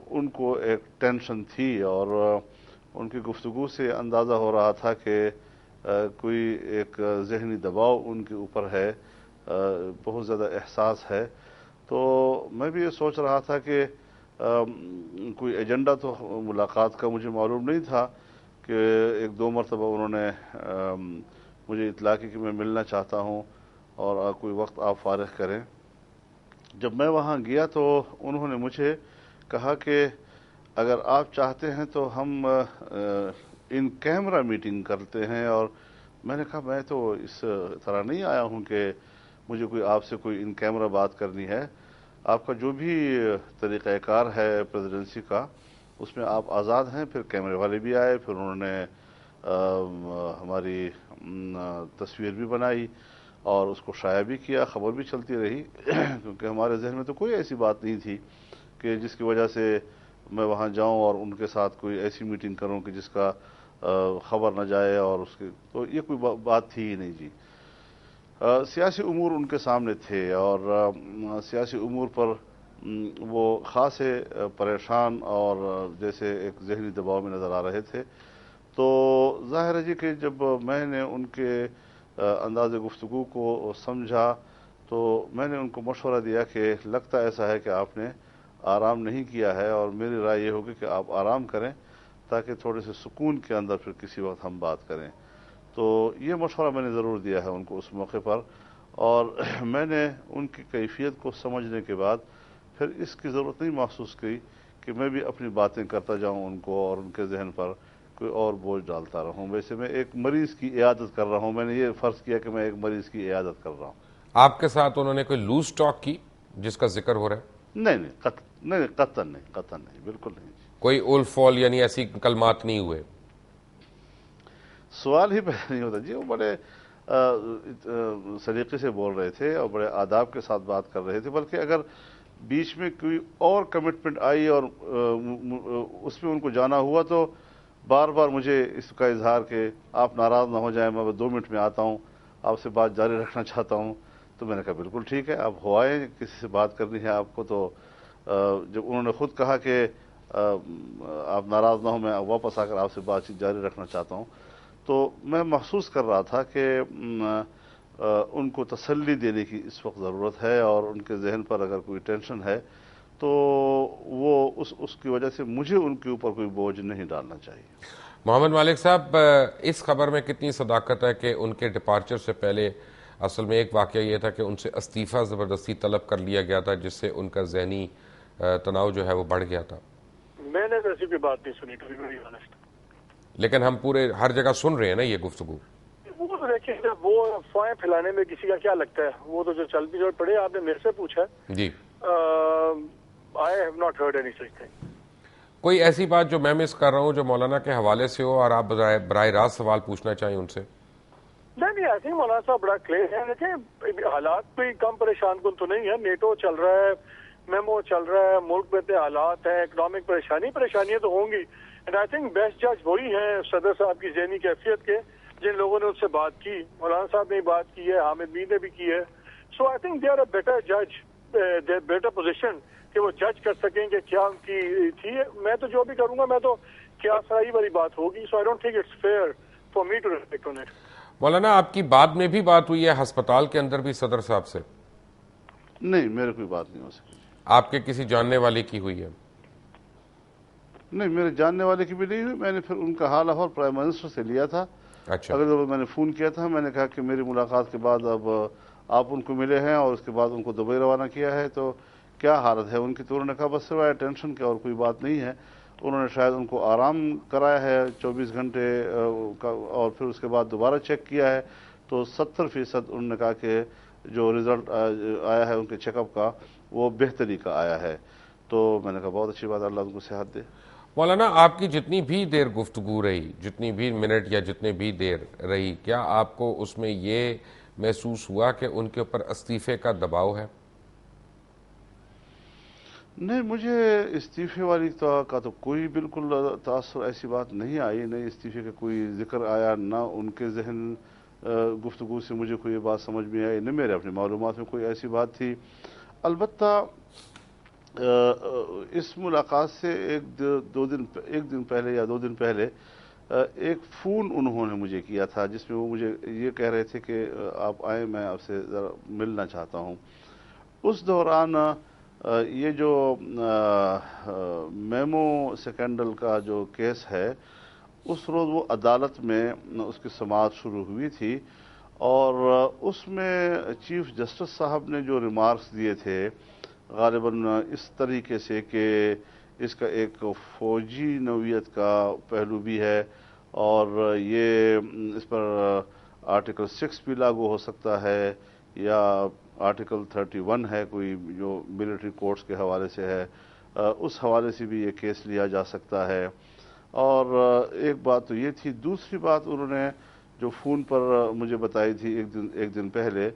ان کو ایک ٹینشن تھی, اور ان کی گفتگو سے اندازہ ہو رہا تھا کہ کوئی ایک ذہنی دباؤ ان کے اوپر ہے, بہت زیادہ احساس ہے. تو میں بھی یہ سوچ رہا تھا کہ کوئی ایجنڈا تو ملاقات کا مجھے معلوم نہیں تھا, کہ 1-2 مرتبہ انہوں نے مجھے اطلاع کی کہ میں ملنا چاہتا ہوں اور کوئی وقت آپ فارغ کریں. جب میں وہاں گیا تو انہوں نے مجھے کہا کہ اگر آپ چاہتے ہیں تو ہم ان کیمرہ میٹنگ کرتے ہیں, اور میں نے کہا میں تو اس طرح نہیں آیا ہوں کہ مجھے کوئی آپ سے کوئی ان کیمرہ بات کرنی ہے. آپ کا جو بھی طریقہ کار ہے پریزیڈنسی کا اس میں آپ آزاد ہیں. پھر کیمرے والے بھی آئے, پھر انہوں نے ہماری تصویر بھی بنائی اور اس کو شائع بھی کیا, خبر بھی چلتی رہی, کیونکہ ہمارے ذہن میں تو کوئی ایسی بات نہیں تھی کہ جس کی وجہ سے میں وہاں جاؤں اور ان کے ساتھ کوئی ایسی میٹنگ کروں کہ جس کا خبر نہ جائے, اور اس کے تو یہ کوئی بات تھی ہی نہیں جی. سیاسی امور ان کے سامنے تھے اور سیاسی امور پر وہ خاصے پریشان اور جیسے ایک ذہنی دباؤ میں نظر آ رہے تھے. تو ظاہر ہے جی کہ جب میں نے ان کے انداز گفتگو کو سمجھا تو میں نے ان کو مشورہ دیا کہ لگتا ایسا ہے کہ آپ نے آرام نہیں کیا ہے، اور میری رائے یہ ہوگی کہ آپ آرام کریں تاکہ تھوڑے سے سکون کے اندر پھر کسی وقت ہم بات کریں. تو یہ مشورہ میں نے ضرور دیا ہے ان کو اس موقع پر، اور میں نے ان کی کیفیت کو سمجھنے کے بعد پھر اس کی ضرورت نہیں محسوس کی کہ میں بھی اپنی باتیں کرتا جاؤں ان کو اور ان کے ذہن پر کوئی اور بوجھ ڈالتا رہوں. ویسے میں ایک مریض کی عیادت کر رہا ہوں، میں نے یہ فرض کیا کہ میں ایک مریض کی عیادت کر رہا ہوں. آپ کے ساتھ انہوں نے کوئی لوز ٹاک کی جس کا ذکر ہو رہا ہے؟ نہیں، قطعاً نہیں، بالکل نہیں. کوئی اول فال یعنی ایسی کلمات نہیں ہوئے؟ سوال ہی پیدا نہیں ہوتا جی. وہ بڑے سلیقے سے بول رہے تھے اور بڑے آداب کے ساتھ بات کر رہے تھے، بلکہ اگر بیچ میں کوئی اور کمٹمنٹ آئی اور اس میں ان کو جانا ہوا تو بار بار مجھے اس کا اظہار کہ آپ ناراض نہ ہو جائیں، میں 2 منٹ میں آتا ہوں، آپ سے بات جاری رکھنا چاہتا ہوں. تو میں نے کہا بالکل ٹھیک ہے، آپ ہو آئے، کسی سے بات کرنی ہے آپ کو. تو جب انہوں نے خود کہا کہ آپ ناراض نہ ہو، میں واپس آ کر آپ سے بات چیت جاری رکھنا چاہتا ہوں، تو میں محسوس کر رہا تھا کہ ان کو تسلی دینے کی اس وقت ضرورت ہے، اور ان کے ذہن پر اگر کوئی ٹینشن ہے تو وہ اس کی وجہ سے مجھے ان کے اوپر کوئی بوجھ نہیں ڈالنا چاہیے. محمد مالک صاحب، اس خبر میں کتنی صداقت ہے کہ ان کے ڈپارچر سے پہلے اصل میں ایک واقعہ یہ تھا کہ ان سے استعفیٰ زبردستی طلب کر لیا گیا تھا، جس سے ان کا ذہنی تناؤ جو ہے وہ بڑھ گیا تھا؟ میں نے ایسی کوئی بات نہیں سنی، ٹو بی ویری آنیسٹ. لیکن ہم پورے ہر جگہ سن رہے ہیں نا یہ گفتگو. وہ تو دیکھیں، وہ افواہیں پھیلانے میں کسی کا کیا لگتا ہے، وہ تو جو چل بھی جو پڑے. آپ نے میرے سے پوچھا، جی، I have not heard any such thing. کوئی ایسی بات جو میں مس کر رہا ہوں جو مولانا کے حوالے سے ہو اور آپ براہ راست سوال پوچھنا چاہیں ان سے؟ نہیں، آئی تھنک مولانا صاحب بڑا کلیئر ہے. دیکھیں، حالات کوئی کم پریشان کن تو نہیں ہے. نیٹو چل رہا ہے، میمو چل رہا ہے، ملک میں اتنے حالات ہیں، اکنامک پریشانیاں تو ہوں گی. اینڈ آئی تھنک بیسٹ جج وہی ہیں صدر صاحب کی ذہنی کیفیت کے، جن لوگوں نے ان سے بات کی. مولانا صاحب نے بات کی ہے، حامد میر نے بھی کی ہے. So I think they are a better جج، دے آر بیٹر پوزیشن کہ وہ جج کر سکیں کہ کیا ان کی تھی. میں تو جو بھی کروں گا میں تو کیا صحیح والی بات ہوگی. So I don't think it's fair for me to reflect on it. Maulana, آپ کی بعد میں بھی بات ہوئی ہے ہسپتال کے اندر بھی صدر صاحب سے؟ نہیں، میرے کوئی بات نہیں ہو سکی. آپ کے کسی جاننے والے کی ہوئی ہے؟ نہیں، میرے جاننے والے کی بھی نہیں ہوئی. میں نے پھر ان کا حال احوال پرائم منسٹر سے لیا تھا. اچھا، اگر میں نے فون کیا تھا، میں نے کہا کہ میری ملاقات کے بعد اب آپ ان کو ملے ہیں اور اس کے بعد ان کو دبئی روانہ کیا ہے، تو کیا حالت ہے ان کی؟ تو انہوں نے کہا بس سوائے ٹینشن کے اور کوئی بات نہیں ہے. انہوں نے شاید ان کو آرام کرایا ہے 24 گھنٹے کا، اور پھر اس کے بعد دوبارہ چیک کیا ہے تو 70% انہوں نے کہا کہ جو رزلٹ آیا ہے ان کے چیک اپ کا وہ بہتری کا آیا ہے. تو میں نے کہا بہت اچھی بات، اللہ ان کو صحت دے. مولانا، آپ کی جتنی بھی دیر گفتگو رہی، جتنی بھی منٹ یا جتنے بھی دیر رہی، کیا آپ کو اس میں یہ محسوس ہوا کہ ان کے اوپر استعفے کا دباؤ ہے؟ نہیں، مجھے استعفے والی کا تو کوئی بالکل تاثر، ایسی بات نہیں آئی. نہیں استعفے کا کوئی ذکر آیا، نہ ان کے ذہن گفتگو سے مجھے کوئی بات سمجھ میں آئی، نہ میرے اپنی معلومات میں کوئی ایسی بات تھی. البتہ اس ملاقات سے ایک دن پہلے یا 2 دن پہلے ایک فون انہوں نے مجھے کیا تھا، جس میں وہ مجھے یہ کہہ رہے تھے کہ آپ آئیں، میں آپ سے ذرا ملنا چاہتا ہوں. اس دوران یہ جو میمو سکینڈل کا جو کیس ہے، اس روز وہ عدالت میں اس کی سماعت شروع ہوئی تھی، اور اس میں چیف جسٹس صاحب نے جو ریمارکس دیے تھے غالباً اس طریقے سے کہ اس کا ایک فوجی نوعیت کا پہلو بھی ہے، اور یہ اس پر آرٹیکل 6 بھی لاگو ہو سکتا ہے، یا آرٹیکل 31 ہے کوئی جو ملٹری کورٹس کے حوالے سے ہے، اس حوالے سے بھی یہ کیس لیا جا سکتا ہے. اور ایک بات تو یہ تھی. دوسری بات انہوں نے جو فون پر مجھے بتائی تھی ایک دن پہلے،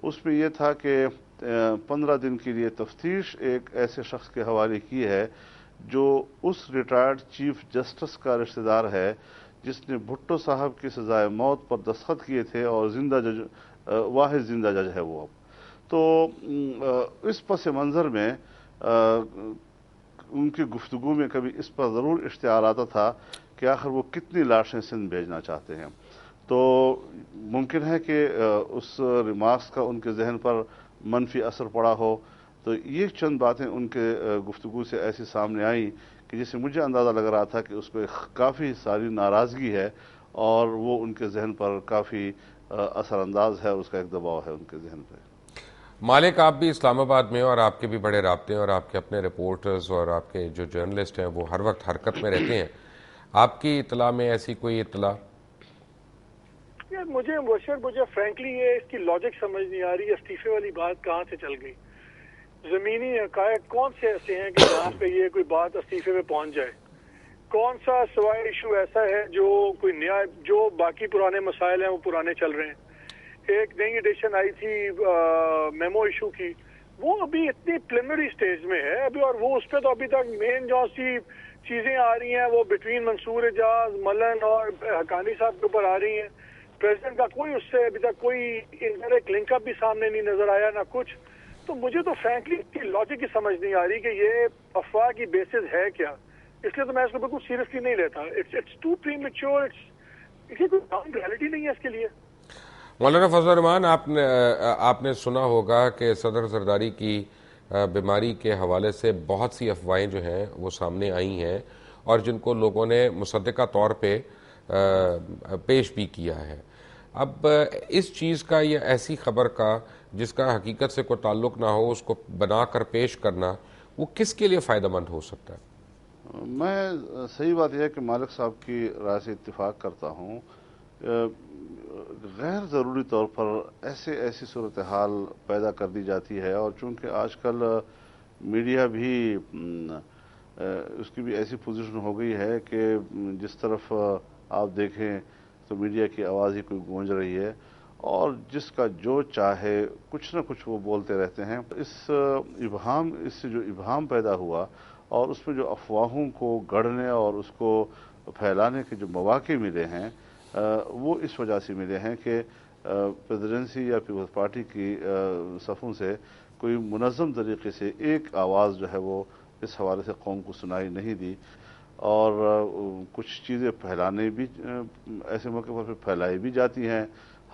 اس میں یہ تھا کہ 15 دن کے لیے تفتیش ایک ایسے شخص کے حوالے کی ہے جو اس ریٹائرڈ چیف جسٹس کا رشتہ دار ہے جس نے بھٹو صاحب کی سزائے موت پر دستخط کیے تھے اور زندہ واحد زندہ جج ہے وہ اب. تو اس پس منظر میں ان کی گفتگو میں کبھی اس پر ضرور اشتعال آتا تھا کہ آخر وہ کتنی لاشیں سندھ بھیجنا چاہتے ہیں. تو ممکن ہے کہ اس ریمارکس کا ان کے ذہن پر منفی اثر پڑا ہو. تو یہ چند باتیں ان کے گفتگو سے ایسی سامنے آئیں کہ جس سے مجھے اندازہ لگ رہا تھا کہ اس پہ کافی ساری ناراضگی ہے اور وہ ان کے ذہن پر کافی اثر انداز ہے, اس کا ایک دباؤ ہے ان کے ذہن پہ. مالک, آپ بھی اسلام آباد میں اور آپ کے بھی بڑے رابطے ہیں اور آپ کے اپنے رپورٹرز اور آپ کے جو جرنلسٹ ہیں وہ ہر وقت حرکت میں رہتے ہیں. آپ کی اطلاع میں ایسی کوئی اطلاع؟ مجھے فرینکلی یہ اس کی لاجک سمجھ نہیں آ رہی. استعفے والی بات کہاں سے چل گئی؟ زمینی حقائق کون سے ایسے ہیں کہ جہاں پہ یہ کوئی بات استعفے پہ پہنچ جائے؟ کون سا سوائے ایشو ایسا ہے جو کوئی نیا, جو باقی پرانے مسائل ہیں وہ پرانے چل رہے ہیں؟ ایک نئی ایڈیشن آئی تھی میمو ایشو کی, وہ ابھی اتنی پریلیمنری سٹیج میں ہے ابھی, اور وہ اس پہ تو ابھی تک مین جو سی چیزیں آ رہی ہیں وہ بٹوین منصور اعجاز, ملن اور حقانی صاحب کے اوپر آ رہی ہیں. پریزیڈنٹ کا کوئی اس سے ابھی تک کوئی انڈائریکٹ لنک اپ بھی سامنے نہیں نظر آیا نہ کچھ. تو مجھے تو فرینکلی اس کی لاجک ہی سمجھ نہیں آ رہی کہ یہ افواہ کی بیسس ہے کیا. اس لیے تو میں اس کو بالکل سیریسلی نہیں لیتا. اٹس ٹو پری میچور, کوئی گراؤنڈ ریئلٹی نہیں ہے اس کے لیے. مولانا فضل الرحمان, آپ نے سنا ہوگا کہ صدر زرداری کی بیماری کے حوالے سے بہت سی افواہیں جو ہیں وہ سامنے آئی ہیں اور جن کو لوگوں نے مصدقہ طور پہ پیش بھی کیا ہے. اب اس چیز کا یا ایسی خبر کا جس کا حقیقت سے کوئی تعلق نہ ہو اس کو بنا کر پیش کرنا وہ کس کے لیے فائدہ مند ہو سکتا ہے؟ میں صحیح بات یہ ہے کہ مالک صاحب کی رائے سے اتفاق کرتا ہوں. غیر ضروری طور پر ایسی صورتحال پیدا کر دی جاتی ہے, اور چونکہ آج کل میڈیا بھی اس کی بھی ایسی پوزیشن ہو گئی ہے کہ جس طرف آپ دیکھیں تو میڈیا کی آواز ہی کوئی گونج رہی ہے اور جس کا جو چاہے کچھ نہ کچھ وہ بولتے رہتے ہیں. اس سے جو ابہام پیدا ہوا اور اس میں جو افواہوں کو گڑھنے اور اس کو پھیلانے کے جو مواقع ملے ہیں وہ اس وجہ سے ملے ہیں کہ پریزیڈنسی یا پیپلز پارٹی کی صفوں سے کوئی منظم طریقے سے ایک آواز جو ہے وہ اس حوالے سے قوم کو سنائی نہیں دی, اور کچھ چیزیں پھیلانے بھی ایسے موقع پر پھیلائی بھی جاتی ہیں.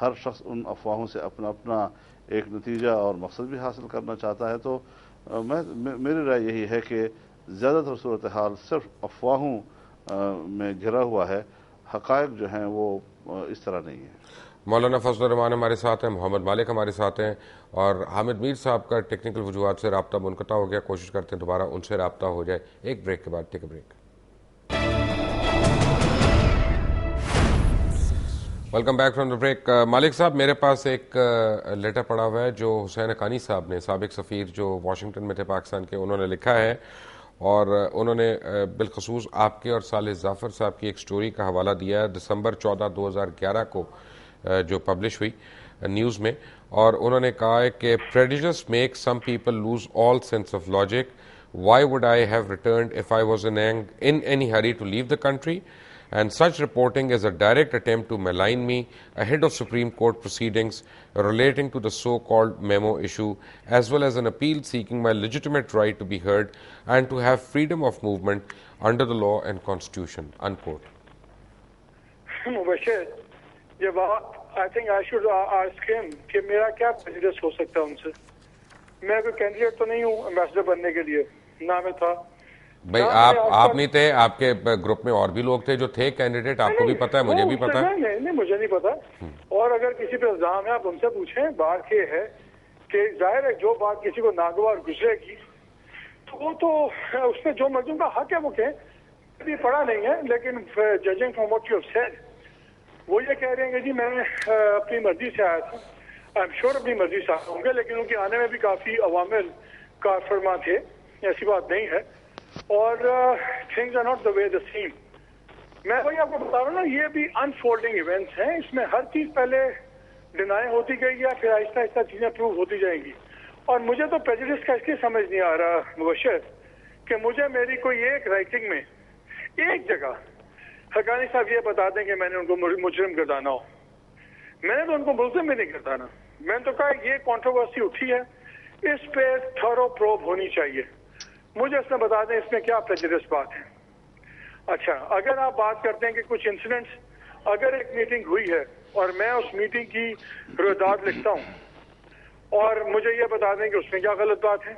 ہر شخص ان افواہوں سے اپنا ایک نتیجہ اور مقصد بھی حاصل کرنا چاہتا ہے. تو میری رائے یہی ہے کہ زیادہ تر صورتحال صرف افواہوں میں گھرا ہوا ہے, حقائق جو ہیں وہ اس طرح نہیں ہے. مولانا فضل الرحمان ہمارے ساتھ ہیں, محمد مالک ہمارے ساتھ ہیں, اور حامد میر صاحب کا ٹیکنیکل وجوہات سے رابطہ منقطع ہو گیا. کوشش کرتے ہیں دوبارہ ان سے رابطہ ہو جائے. ایک بریک کے بعد, take a break. Welcome back from the break. Malik Sahab, میرے پاس ایک لیٹر پڑا ہوا ہے جو حسین حقانی صاحب نے, سابق سفیر جو واشنگٹن میں تھے پاکستان کے, انہوں نے لکھا ہے, اور انہوں نے بالخصوص آپ کے اور صالح ظافر صاحب کی ایک سٹوری کا حوالہ دیا ہے دسمبر 14 2011 کو جو پبلش ہوئی نیوز میں, اور انہوں نے کہا ہے کہ prejudice makes some people lose all sense of logic. Why would I have returned if I was in any hurry to leave the country? And such reporting is a direct attempt to malign me ahead of Supreme Court proceedings relating to the so-called memo issue, as well as an appeal seeking my legitimate right to be heard and to have freedom of movement under the law and constitution, unquote. Mubashir, جب I think I should ask him کہ میرا کیا prejudice ہو سکتا ہے ان سے. میں کوئی candidate تو نہیں ہوں امبیسڈر بننے کے لیے, نہ میں تھا. بھائی آپ نہیں تھے, آپ کے گروپ میں اور بھی لوگ تھے جو تھے کینڈیڈیٹ, آپ کو بھی پتا ہے, مجھے بھی پتا ہے. نہیں, مجھے نہیں پتا. اور اگر کسی پہ الزام ہے آپ ان سے پوچھیں. بات یہ ہے کہ ظاہر ہے جو بات کسی کو ناگوار گزرے گی تو وہ تو اس میں جو مرضی کا حق ہے وہ کہیں. ابھی پڑھا نہیں ہے لیکن judging from what you have said وہ یہ کہہ رہے ہیں کہ جی میں اپنی مرضی سے آیا تھا. آئی ایم شیور اپنی مرضی سے آئے ہوں گے, لیکن ان کے آنے میں بھی کافی عوامل کار فرما تھے, ایسی بات نہیں ہے. اور things are not the way the same. میں وہی آپ کو بتا رہا ہوں نا, یہ بھی انفولڈنگ ایونٹس ہیں. اس میں ہر چیز پہلے ڈینائی ہوتی گئی ہے, پھر آہستہ آہستہ چیزیں پروو ہوتی جائیں گی. اور مجھے تو پریجوڈس کا اس لیے سمجھ نہیں آ رہا مبشر کہ مجھے میری کوئی ایک رائٹنگ میں ایک جگہ حقانی صاحب یہ بتا دیں کہ میں نے ان کو مجرم گردانا ہو. میں نے تو ان کو ملزم بھی نہیں گردانا. میں نے تو کہا یہ کنٹروورسی اٹھی ہے, اس پہ تھورو پروب ہونی چاہیے. مجھے اس میں بتا دیں اس میں کیا پریجوڈس بات ہے. اچھا, اگر آپ بات کرتے ہیں کہ کچھ انسیڈنٹس, اگر ایک میٹنگ ہوئی ہے اور میں اس میٹنگ کی روایت لکھتا ہوں اور مجھے یہ بتا دیں کہ اس میں کیا غلط بات ہے,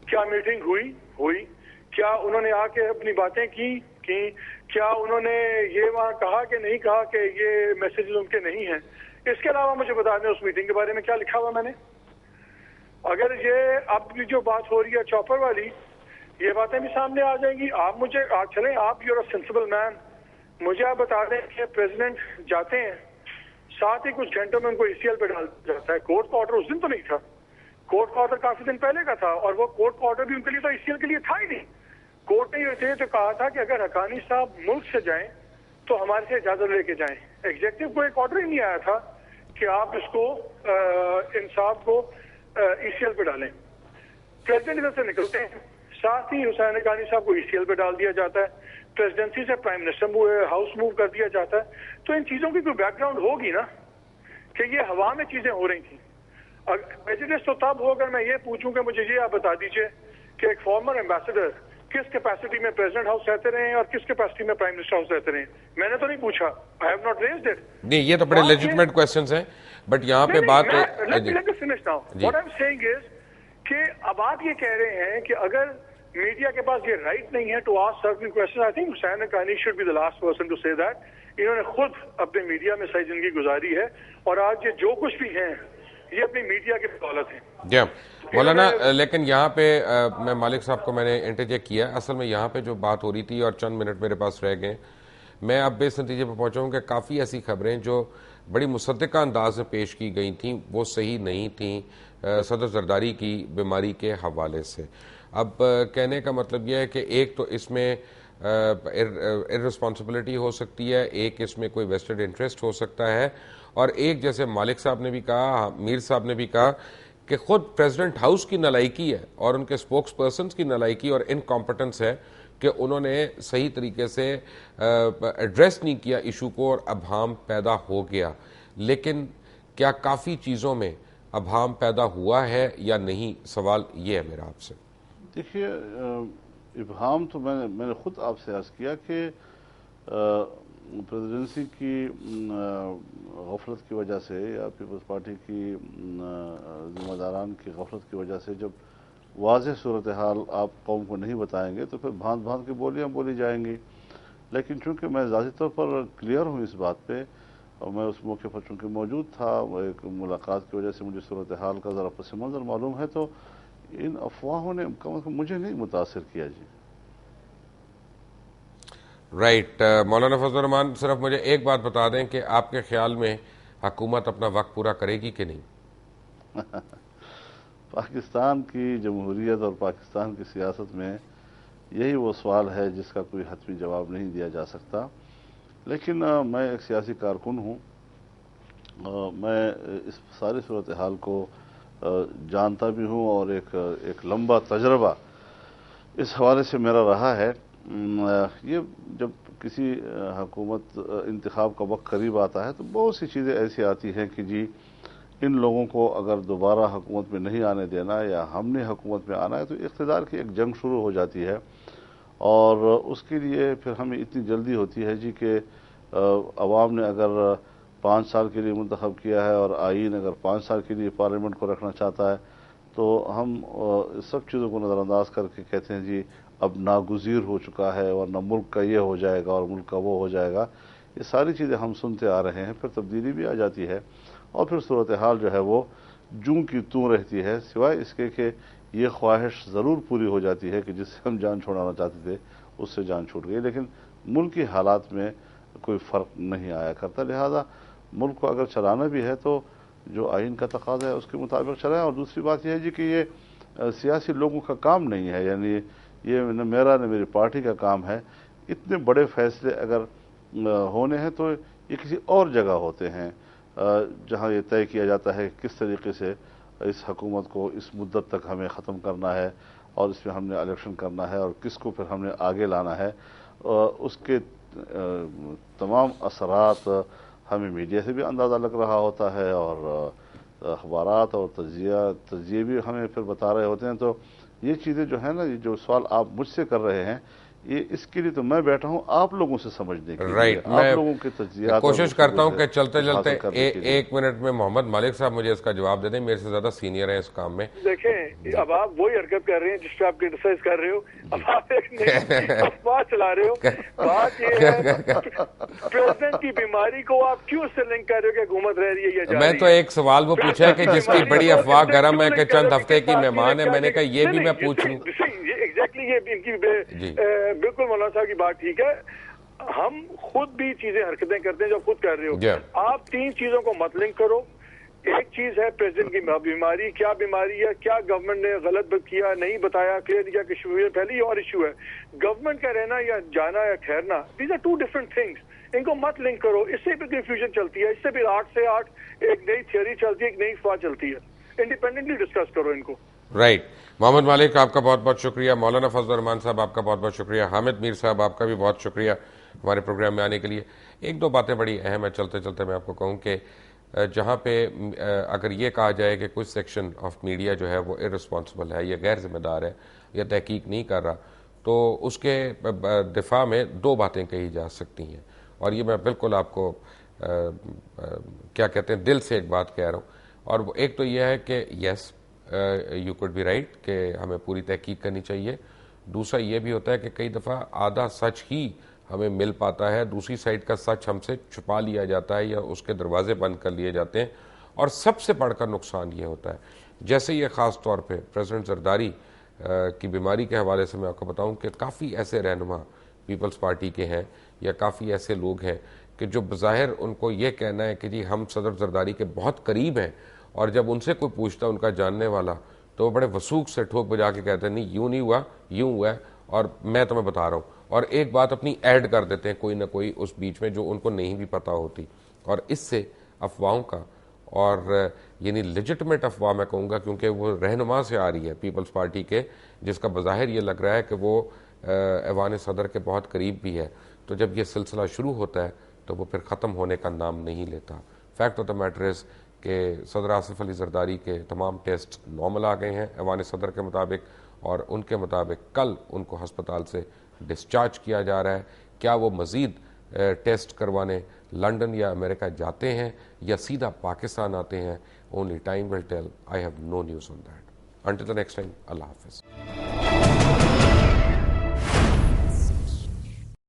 کیا میٹنگ ہوئی, کیا انہوں نے آ کے اپنی باتیں کی, کیا انہوں نے یہ وہاں کہا کہ نہیں کہا کہ یہ میسیجز ان کے نہیں ہیں, اس کے علاوہ مجھے بتا دیں اس میٹنگ کے بارے میں کیا لکھا ہوا میں نے. اگر یہ اب جو بات ہو رہی ہے چاپر والی, یہ باتیں بھی سامنے آ جائیں گی. آپ مجھے چلیں, آپ یو آر اے سینسیبل مین, مجھے آپ بتا دیں کہ پریزیڈنٹ جاتے ہیں, ساتھ ہی کچھ گھنٹوں میں ان کو ECL پہ ڈال جاتا ہے. کورٹ کا آرڈر اس دن تو نہیں تھا, کورٹ کا آرڈر کافی دن پہلے کا تھا, اور وہ کورٹ کا آرڈر بھی ان کے لیے تو ECL کے لیے تھا ہی نہیں. کورٹ نے یہ تو کہا تھا کہ اگر حقانی صاحب ملک سے جائیں تو ہمارے سے اجازت لے کے جائیں. ایگزیکٹو کو ایک آرڈر ہی نہیں آیا تھا کہ آپ اس کو انصاف کو ECL پہ ڈالیں. پریزیڈنٹ ادھر سے نکلتے ہیں, ساتھ ہی حسین حقانی صاحب کو ECL پہ ڈال دیا جاتا ہے, پریزیڈنسی سے پرائم منسٹر ہاؤس موو کر دیا جاتا ہے. تو ان چیزوں کی کوئی بیک گراؤنڈ ہوگی نا کہ یہ ہوا میں چیزیں ہو رہی تھیں. پریجوڈس تو تب ہو اگر میں یہ پوچھوں کہ مجھے یہ آپ بتا دیجئے کہ ایک فارمر ایمبیسڈر کس کیپیسٹی میں پریزیڈنٹ ہاؤس رہتے رہے ہیں اور کس کیپیسٹی میں پرائم منسٹر ہاؤس رہتے رہے ہیں. میں نے تو نہیں پوچھا, آئی ہیو ناٹ ریزڈ اٹ. نہیں, یہ تو بڑے لیجٹمیٹ کوسچنز ہیں, بٹ یہاں پہ بات finish now. What I am seeing is کہ اب آپ یہ کہہ رہے ہیں کہ اگر میڈیا کے پاس یہ رائٹ نہیں ہے to ask certain question, I think Hussain Haqqani should be the last person to say that. انہوں نے خود اپنے میڈیا میں صحیح زندگی گزاری ہے, اور آج یہ جو کچھ بھی ہیں یہ اپنی میڈیا کی بدولت ہے. جی مولانا, لیکن یہاں پہ میں مالک صاحب کو میں نے انٹرجیکٹ کیا, اصل میں یہاں پہ جو بات ہو رہی تھی اور چند منٹ میرے پاس رہ گئے, میں اب اس نتیجے پہ پہنچا ہوں کہ کافی ایسی خبریں جو بڑی مصدقہ انداز میں پیش کی گئی تھیں وہ صحیح نہیں تھیں صدر زرداری کی بیماری کے حوالے سے. اب کہنے کا مطلب یہ ہے کہ ایک تو اس میں ارسپانسبلٹی ہو سکتی ہے, ایک اس میں کوئی ویسٹڈ انٹرسٹ ہو سکتا ہے, اور ایک جیسے مالک صاحب نے بھی کہا, میر صاحب نے بھی کہا کہ خود پریزیڈنٹ ہاؤس کی نالائکی ہے اور ان کے سپوکس پرسنز کی نالائکی اور انکمپٹنس ہے کہ انہوں نے صحیح طریقے سے ایڈریس نہیں کیا ایشو کو, اور ابہام پیدا ہو گیا. لیکن کیا کافی چیزوں میں ابہام پیدا ہوا ہے یا نہیں, سوال یہ ہے میرا آپ سے. دیکھیے, ابہام تو میں نے خود آپ سے عرض کیا کہ پریزیڈنسی کی غفلت کی وجہ سے یا پیپلز پارٹی کی ذمہ داران کی غفلت کی وجہ سے جب واضح صورتحال آپ قوم کو نہیں بتائیں گے تو پھر بھانت بھانت کی بولیاں بولی جائیں گی. لیکن چونکہ میں ذاتی طور پر کلیئر ہوں اس بات پہ, اور میں اس موقع پر چونکہ موجود تھا, ایک ملاقات کی وجہ سے مجھے صورتحال کا ذرا پس منظر معلوم ہے, تو ان افواہوں نے کم از کم مجھے نہیں متاثر کیا. جی رائٹ. مولانا فضل الرحمان, صرف مجھے ایک بات بتا دیں کہ آپ کے خیال میں حکومت اپنا وقت پورا کرے گی کہ نہیں؟ پاکستان کی جمہوریت اور پاکستان کی سیاست میں یہی وہ سوال ہے جس کا کوئی حتمی جواب نہیں دیا جا سکتا. لیکن میں ایک سیاسی کارکن ہوں, میں اس ساری صورتحال کو جانتا بھی ہوں, اور ایک لمبا تجربہ اس حوالے سے میرا رہا ہے. یہ جب کسی حکومت انتخاب کا وقت قریب آتا ہے تو بہت سی چیزیں ایسی آتی ہیں کہ جی ان لوگوں کو اگر دوبارہ حکومت میں نہیں آنے دینا یا ہم نے حکومت میں آنا ہے, تو اقتدار کی ایک جنگ شروع ہو جاتی ہے. اور اس کے لیے پھر ہمیں اتنی جلدی ہوتی ہے جی کہ عوام نے اگر 5 سال کے لیے منتخب کیا ہے اور آئین اگر 5 سال کے لیے پارلیمنٹ کو رکھنا چاہتا ہے, تو ہم سب چیزوں کو نظر انداز کر کے کہتے ہیں جی اب ناگزیر ہو چکا ہے, ورنہ ملک کا یہ ہو جائے گا اور ملک کا وہ ہو جائے گا. یہ ساری چیزیں ہم سنتے آ رہے ہیں. پھر تبدیلی بھی آ جاتی ہے, اور پھر صورتحال جو ہے وہ جوں کی توں رہتی ہے, سوائے اس کے کہ یہ خواہش ضرور پوری ہو جاتی ہے کہ جس سے ہم جان چھوڑانا چاہتے تھے اس سے جان چھوٹ گئی. لیکن ملکی حالات میں کوئی فرق نہیں آیا کرتا. لہذا ملک کو اگر چلانا بھی ہے تو جو آئین کا تقاضا ہے اس کے مطابق چلائیں. اور دوسری بات یہ ہے جی کہ یہ سیاسی لوگوں کا کام نہیں ہے, یعنی یہ نہ میرا نہ میری پارٹی کا کام ہے. اتنے بڑے فیصلے اگر ہونے ہیں تو یہ کسی اور جگہ ہوتے ہیں جہاں یہ طے کیا جاتا ہے کس طریقے سے اس حکومت کو اس مدت تک ہمیں ختم کرنا ہے, اور اس میں ہم نے الیکشن کرنا ہے, اور کس کو پھر ہم نے آگے لانا ہے. اس کے تمام اثرات ہمیں میڈیا سے بھی اندازہ لگ رہا ہوتا ہے, اور اخبارات اور تجزیے بھی ہمیں پھر بتا رہے ہوتے ہیں. تو یہ چیزیں جو ہیں نا، یہ جو سوال آپ مجھ سے کر رہے ہیں، یہ اس کے لیے تو میں بیٹھا ہوں آپ لوگوں سے سمجھنے کے لیے، آپ لوگوں کے تجزیات. کوشش کرتا ہوں کہ چلتے چلتے ایک منٹ میں محمد مالک صاحب مجھے اس کا جواب دے دیں، میرے سے زیادہ سینئر ہیں اس کام میں. دیکھیں اب آپ وہی حرکت کر رہے ہیں جس پہ آپ کرٹیسائز کر رہے ہو. اب آپ ایک نئی افواہ چلا رہے ہو. بات یہ ہے پریزیڈنٹ کی بیماری کو آپ کیوں سے لنک کر رہے ہو کہ حکومت رہ رہی ہے یا جا رہی ہے؟ میں تو ایک سوال وہ پوچھا ہے کہ جس کی بڑی افواہ گرم ہے کہ چند ہفتے کی مہمان ہے، میں نے کہا یہ بھی میں پوچھ لوں. ایگزیکٹلی یہ ان کی بالکل مولانا صاحب کی بات ٹھیک ہے. ہم خود بھی چیزیں حرکتیں کرتے ہیں جو خود کر رہے ہو. آپ تین چیزوں کو مت لنک کرو. ایک چیز ہے پریزیڈنٹ کی بیماری، کیا بیماری ہے، کیا گورنمنٹ نے غلط کیا، نہیں بتایا، کلیئر کیا کہ پہلے ہی اور ایشو ہے. گورنمنٹ کا رہنا یا جانا یا ٹھہرنا، these are two different things. ان کو مت لنک کرو. اس سے بھی کنفیوژن چلتی ہے، اس سے بھی 8 سے 8 ایک نئی تھیوری چلتی ہے، ایک نئی افواہ چلتی ہے. انڈیپینڈنٹلی ڈسکس کرو ان کو. رائٹ. محمد مالک آپ کا بہت بہت شکریہ. مولانا فضل الرحمان صاحب آپ کا بہت بہت شکریہ. حامد میر صاحب آپ کا بھی بہت شکریہ ہمارے پروگرام میں آنے کے لیے. ایک دو باتیں بڑی اہم ہے چلتے چلتے میں آپ کو کہوں کہ جہاں پہ اگر یہ کہا جائے کہ کچھ سیکشن آف میڈیا جو ہے وہ ارسپانسبل ہے یا غیر ذمہ دار ہے یا تحقیق نہیں کر رہا، تو اس کے دفاع میں دو باتیں کہی جا سکتی ہیں. اور یہ میں بالکل آپ کو کیا کہتے ہیں دل سے ایک بات کہہ رہا ہوں. اور ایک تو یہ ہے کہ yes you could be right کہ ہمیں پوری تحقیق کرنی چاہیے. دوسرا یہ بھی ہوتا ہے کہ کئی دفعہ آدھا سچ ہی ہمیں مل پاتا ہے، دوسری سائڈ کا سچ ہم سے چھپا لیا جاتا ہے یا اس کے دروازے بند کر لیے جاتے ہیں. اور سب سے بڑھ کر نقصان یہ ہوتا ہے، جیسے یہ خاص طور پہ پریزیڈنٹ زرداری کی بیماری کے حوالے سے میں آپ کو بتاؤں کہ کافی ایسے رہنما پیپلز پارٹی کے ہیں یا کافی ایسے لوگ ہیں کہ جو بظاہر ان کو یہ کہنا ہے کہ جی ہم صدر زرداری کے بہت قریب ہیں، اور جب ان سے کوئی پوچھتا ان کا جاننے والا تو وہ بڑے وثوق سے ٹھوک بجا کے کہتے ہیں نہیں یوں نہیں ہوا، یوں ہوا ہے اور میں تمہیں بتا رہا ہوں. اور ایک بات اپنی ایڈ کر دیتے ہیں کوئی نہ کوئی اس بیچ میں جو ان کو نہیں بھی پتہ ہوتی. اور اس سے افواہوں کا، اور یعنی لیجٹمیٹ افواہ میں کہوں گا کیونکہ وہ رہنما سے آ رہی ہے پیپلز پارٹی کے، جس کا بظاہر یہ لگ رہا ہے کہ وہ ایوان صدر کے بہت قریب بھی ہے، تو جب یہ سلسلہ شروع ہوتا ہے تو وہ پھر ختم ہونے کا نام نہیں لیتا. Fact of the matter is کہ صدر آصف علی زرداری کے تمام ٹیسٹ نارمل آ گئے ہیں ایوان صدر کے مطابق، اور ان کے مطابق کل ان کو ہسپتال سے ڈسچارج کیا جا رہا ہے. کیا وہ مزید ٹیسٹ کروانے لنڈن یا امریکہ جاتے ہیں یا سیدھا پاکستان آتے ہیں؟ Only time will tell. I have no news on that. Until the next time, اللہ حافظ.